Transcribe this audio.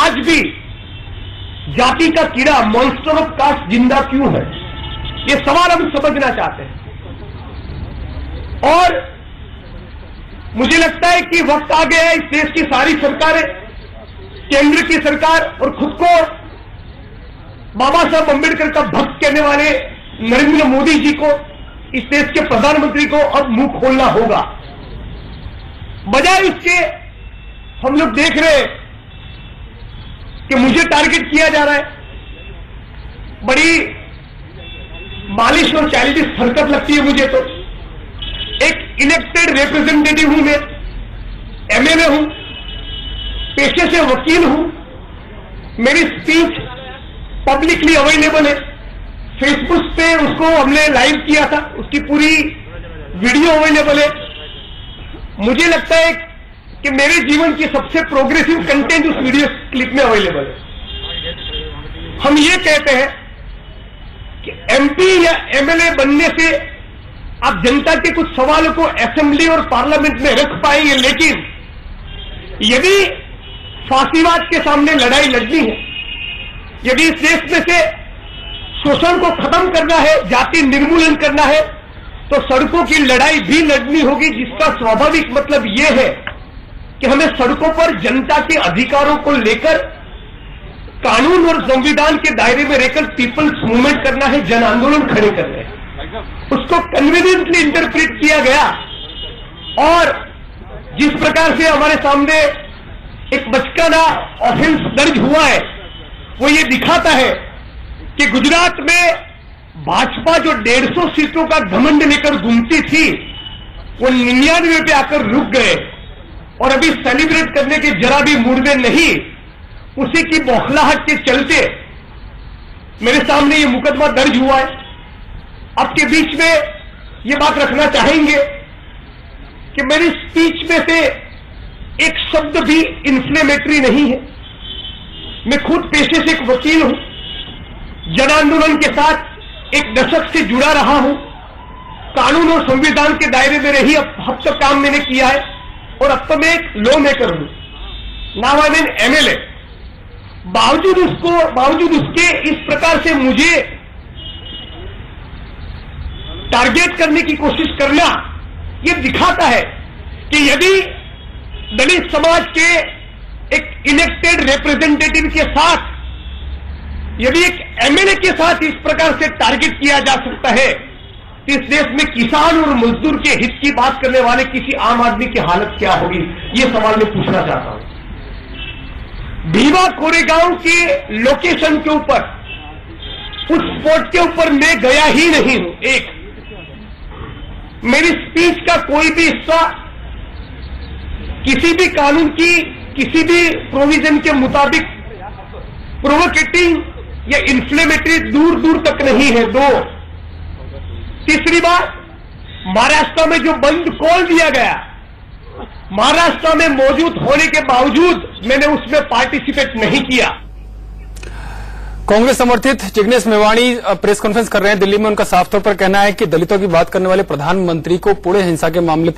आज भी जाति का कीड़ा मॉन्स्टर ऑफ कास्ट जिंदा क्यों है, ये सवाल हम समझना चाहते हैं। और मुझे लगता है कि वक्त आ गया है इस देश की सारी सरकारें, केंद्र की सरकार और खुद को बाबा साहब अंबेडकर का भक्त कहने वाले नरेंद्र मोदी जी को, इस देश के प्रधानमंत्री को अब मुंह खोलना होगा। बजाय इसके हम लोग देख रहे हैं कि मुझे टारगेट किया जा रहा है, बड़ी मालिश और चैलेंजिस हरकत लगती है मुझे। तो एक इलेक्टेड रिप्रेजेंटेटिव हूं मैं, एमएलए हूं, पेशे से वकील हूं, मेरी स्पीच पब्लिकली अवेलेबल है, फेसबुक पे उसको हमने लाइव किया था, उसकी पूरी वीडियो अवेलेबल है। मुझे लगता है कि मेरे जीवन की सबसे प्रोग्रेसिव कंटेंट उस वीडियो क्लिप में अवेलेबल है। हम ये कहते हैं कि एमपी या एमएलए बनने से आप जनता के कुछ सवालों को असेंबली और पार्लियामेंट में रख पाएंगे, लेकिन यदि फांसीवाद के सामने लड़ाई लड़नी है, यदि इस देश में से शोषण को खत्म करना है, जाति निर्मूलन करना है, तो सड़कों की लड़ाई भी लड़नी होगी, जिसका स्वाभाविक मतलब यह है कि हमें सड़कों पर जनता के अधिकारों को लेकर कानून और संविधान के दायरे में रहकर पीपल्स मूवमेंट करना है, जन आंदोलन खड़े करने हैं। उसको कन्वीनियंटली इंटरप्रेट किया गया और जिस प्रकार से हमारे सामने एक बचकाना ऑफेंस दर्ज हुआ है, वो ये दिखाता है कि गुजरात में भाजपा जो 150 सीटों का घमंड लेकर घूमती थी, वो 99 पे आकर रुक गए और अभी सेलिब्रेट करने के जरा भी मूड में नहीं। उसी की बौखलाहट के चलते मेरे सामने ये मुकदमा दर्ज हुआ है। आपके बीच में ये बात रखना चाहेंगे कि मेरी स्पीच में से एक शब्द भी इन्फ्लेमेटरी नहीं है। मैं खुद पेशे से एक वकील हूं, जन आंदोलन के साथ एक दशक से जुड़ा रहा हूं, कानून और संविधान के दायरे में रही अब तक काम मैंने किया है और अब तो मैं एक लॉ मेकर हूं, now I am N MLA. बावजूद उसके इस प्रकार से मुझे टारगेट करने की कोशिश करना, यह दिखाता है कि यदि दलित समाज के एक इलेक्टेड रिप्रेजेंटेटिव के साथ, यदि एक एमएलए के साथ इस प्रकार से टारगेट किया जा सकता है, तो इस देश में किसान और मजदूर के हित की बात करने वाले किसी आम आदमी की हालत क्या होगी, यह सवाल मैं पूछना चाहता हूं। भीमा कोरेगांव के लोकेशन के ऊपर, उस स्पॉट के ऊपर मैं गया ही नहीं हूं। एक मेरी स्पीच का कोई भी हिस्सा किसी भी कानून की किसी भी प्रोविजन के मुताबिक प्रोवोकेटिंग या इन्फ्लेमेटरी दूर दूर तक नहीं है। दो, तीसरी बात, महाराष्ट्र में जो बंद कॉल दिया गया, महाराष्ट्र में मौजूद होने के बावजूद मैंने उसमें पार्टिसिपेट नहीं किया। कांग्रेस समर्थित जिग्नेश मेवाणी प्रेस कॉन्फ्रेंस कर रहे हैं दिल्ली में। उनका साफ तौर पर कहना है कि दलितों की बात करने वाले प्रधानमंत्री को पुणे हिंसा के मामले